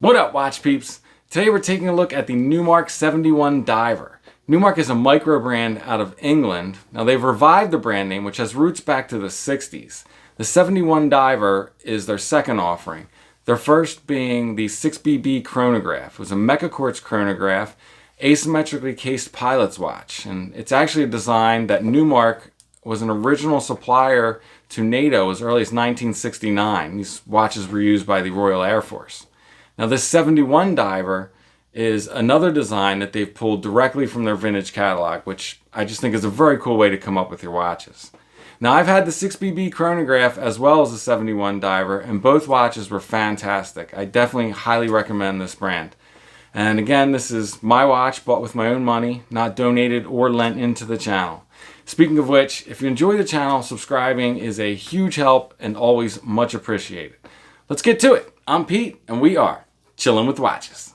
What up, watch peeps? Today we're taking a look at the Newmark 71 Diver. Newmark is a micro brand out of England. Now they've revived the brand name, which has roots back to the 60s. The 71 Diver is their second offering. Their first being the 6BB chronograph. It was a mecha quartz chronograph, asymmetrically cased pilot's watch. And it's actually a design that Newmark was an original supplier to NATO as early as 1969. These watches were used by the Royal Air Force. Now this 71 Diver is another design that they've pulled directly from their vintage catalog, which I just think is a very cool way to come up with your watches. Now I've had the 6BB chronograph as well as the 71 Diver, and both watches were fantastic. I definitely highly recommend this brand. And again, this is my watch bought with my own money, not donated or lent into the channel. Speaking of which, if you enjoy the channel, subscribing is a huge help and always much appreciated. Let's get to it. I'm Pete, and we are chilling with watches.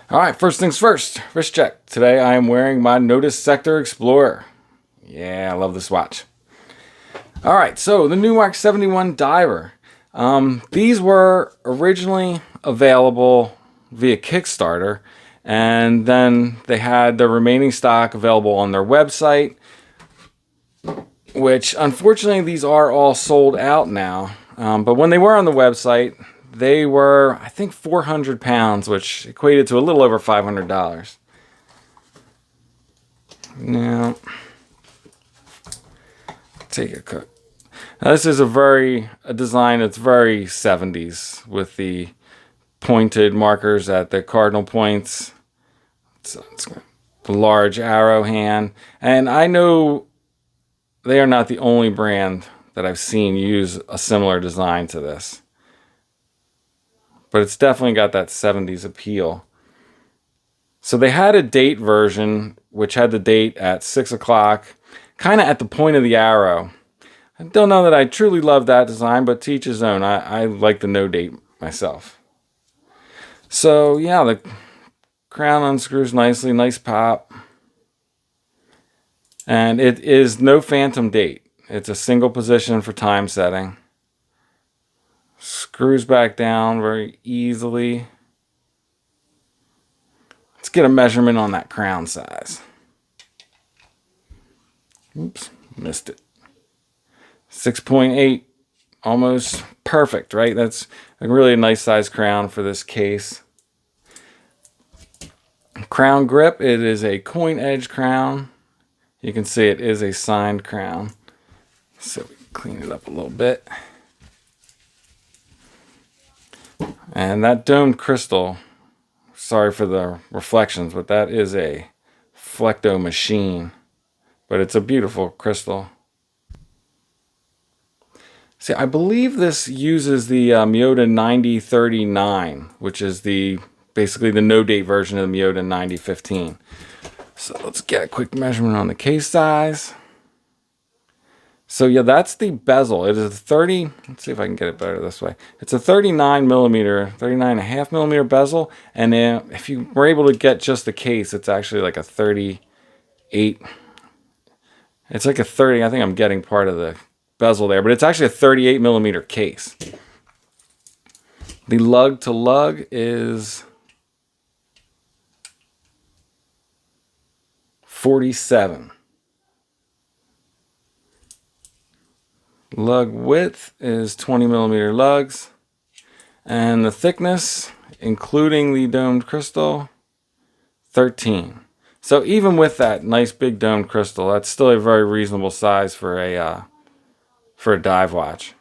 Alright, first things first, wrist check. Today I am wearing my Notice Sector Explorer. Yeah, I love this watch. Alright, so the Newmark 71 Diver. These were originally available via Kickstarter, and then they had the remaining stock available on their website, which unfortunately these are all sold out now. But when they were on the website, they were, I think, 400 pounds, which equated to a little over $500. Now, take a cut. Now, this is a design that's very 70s with the pointed markers at the cardinal points. It's the large arrow hand. And I know they are not the only brand that I've seen use a similar design to this. But it's definitely got that 70s appeal. So they had a date version, which had the date at 6 o'clock, kind of at the point of the arrow. I don't know that I truly love that design, but to each his own. I like the no date myself. So yeah, the crown unscrews nicely, nice pop. And it is no phantom date. It's a single position for time setting. Screws back down very easily. Let's get a measurement on that crown size. Oops, missed it. 6.8, almost perfect, right? That's a really nice size crown for this case. Crown grip, it is a coin edge crown. You can see it is a signed crown. So we clean it up a little bit. And that domed crystal, sorry for the reflections, but that is a Flecto machine. But it's a beautiful crystal. See, I believe this uses the Miyota 9039, which is basically the no-date version of the Miyota 9015. So let's get a quick measurement on the case size. So yeah, that's the bezel. It is a 30, let's see if I can get it better this way. It's a 39 and a half millimeter bezel. And if you were able to get just the case, it's actually like a 38. It's like a 30, I think I'm getting part of the bezel there, but it's actually a 38 millimeter case. The lug to lug is 47. Lug width is 20 millimeter lugs. And the thickness, including the domed crystal, 13. So even with that nice big domed crystal, that's still a very reasonable size for a dive watch.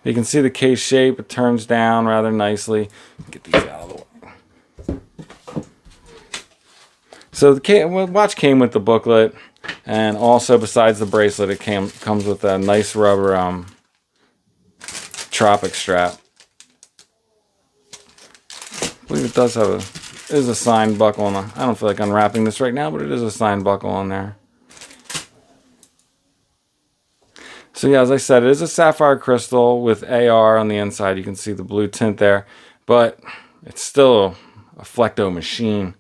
You can see the case shape. It turns down rather nicely. Get these out of the way. So the watch came with the booklet, and also besides the bracelet, it comes with a nice rubber tropic strap. I believe it does have a signed buckle on I don't feel like unwrapping this right now, but it is a signed buckle on there. So yeah, as I said, it is a sapphire crystal with AR on the inside. You can see the blue tint there, but it's still a Flecto machine.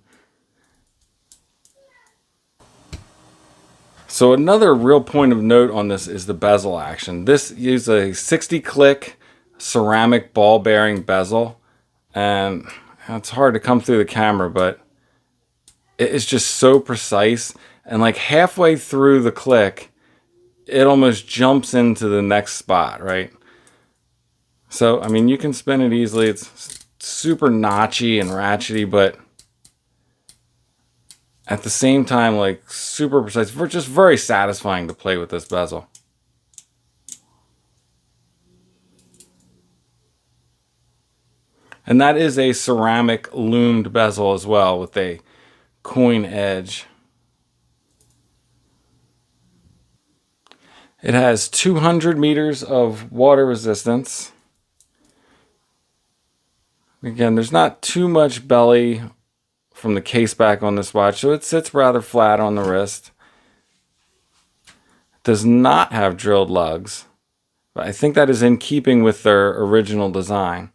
So another real point of note on this is the bezel action. This is a 60 click ceramic ball bearing bezel, and it's hard to come through the camera, but it's just so precise, and like halfway through the click it almost jumps into the next spot, right? So I mean, you can spin it easily. It's super notchy and ratchety, but at the same time, like super precise. Just very satisfying to play with this bezel. And that is a ceramic loomed bezel as well with a coin edge. It has 200 meters of water resistance. Again, there's not too much belly from the case back on this watch, so it sits rather flat on the wrist. It does not have drilled lugs, but I think that is in keeping with their original design.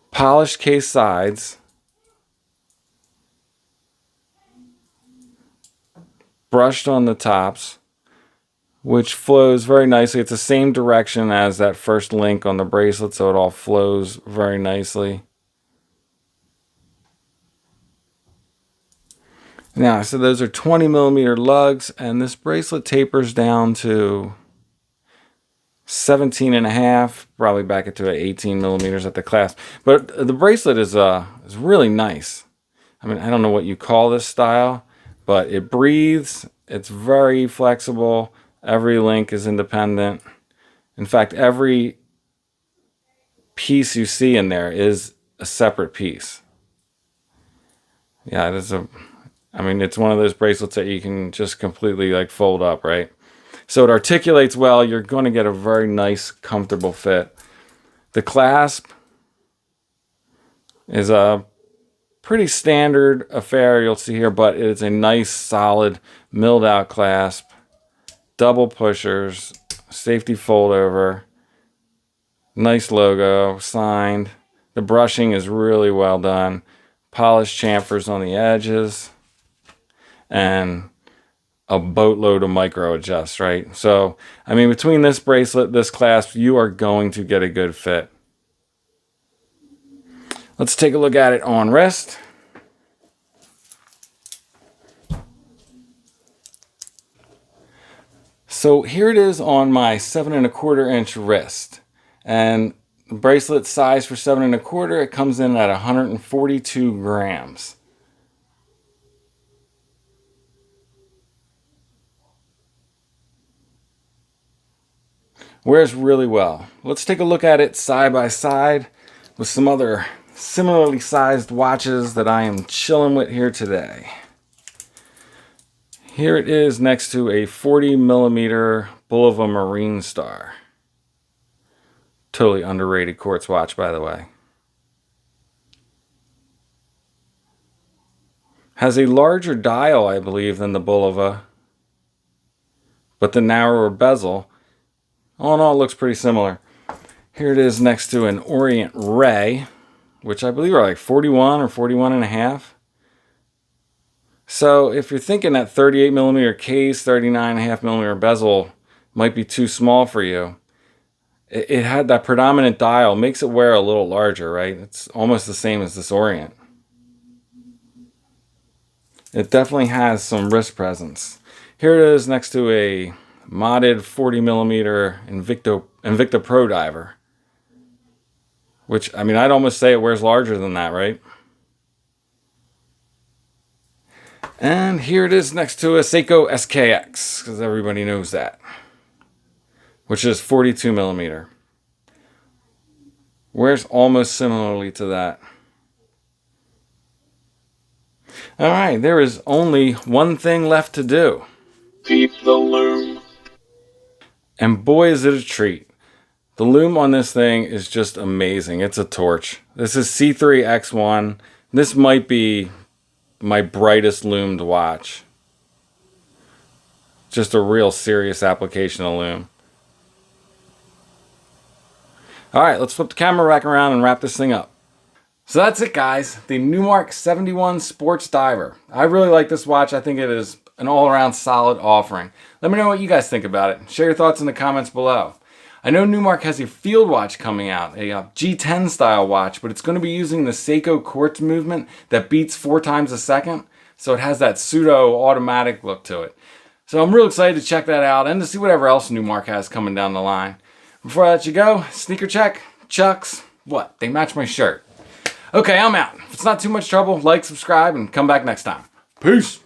Polished case sides. Brushed on the tops, which flows very nicely. It's the same direction as that first link on the bracelet, so it all flows very nicely. Now, so those are 20 millimeter lugs, and this bracelet tapers down to 17 and a half, probably back it to 18 millimeters at the clasp. But the bracelet is really nice. I mean, I don't know what you call this style, but it breathes. It's very flexible. Every link is independent. In fact, every piece you see in there is a separate piece. Yeah, it is I mean, it's one of those bracelets that you can just completely like fold up, right? So it articulates well. You're going to get a very nice, comfortable fit. The clasp is a pretty standard affair, you'll see here, but it's a nice, solid, milled out clasp. Double pushers, safety fold over, nice logo, signed. The brushing is really well done. Polished chamfers on the edges, and a boatload of micro adjusts, right? So, I mean, between this bracelet, this clasp, you are going to get a good fit. Let's take a look at it on wrist. So here it is on my 7 1/4 inch wrist, and the bracelet size for 7 1/4, it comes in at 142 grams. Wears really well. Let's take a look at it side by side with some other similarly sized watches that I am chilling with here today. Here it is next to a 40 millimeter Bulova Marine Star. Totally underrated quartz watch, by the way. Has a larger dial, I believe, than the Bulova, but the narrower bezel. All in all, it looks pretty similar. Here it is next to an Orient Ray, which I believe are like 41 or 41 and a half. So if you're thinking that 38 millimeter case, 39.5 millimeter bezel might be too small for you, it had that predominant dial, makes it wear a little larger, right? It's almost the same as this Orient. It definitely has some wrist presence. Here it is next to a modded 40 millimeter Invicta Pro Diver, which, I mean, I'd almost say it wears larger than that, right? And here it is next to a Seiko SKX, because everybody knows that, which is 42 millimeter. Wears almost similarly to that. All right, there is only one thing left to do. Keep the loom. And boy, is it a treat. The loom on this thing is just amazing. It's a torch. This is C3X1. This might be my brightest loomed watch. Just a real serious application of loom. All right, let's flip the camera back around and wrap this thing up. So that's it, guys. The Newmark 71 Sports Diver. I really like this watch. I think it is an all-around solid offering. Let me know what you guys think about it. Share your thoughts in the comments below. I know Newmark has a field watch coming out, a G10 style watch, but it's going to be using the Seiko quartz movement that beats 4 times a second. So it has that pseudo automatic look to it. So I'm real excited to check that out and to see whatever else Newmark has coming down the line. Before I let you go, sneaker check, Chucks, what? They match my shirt. Okay, I'm out. If it's not too much trouble, like, subscribe, and come back next time. Peace.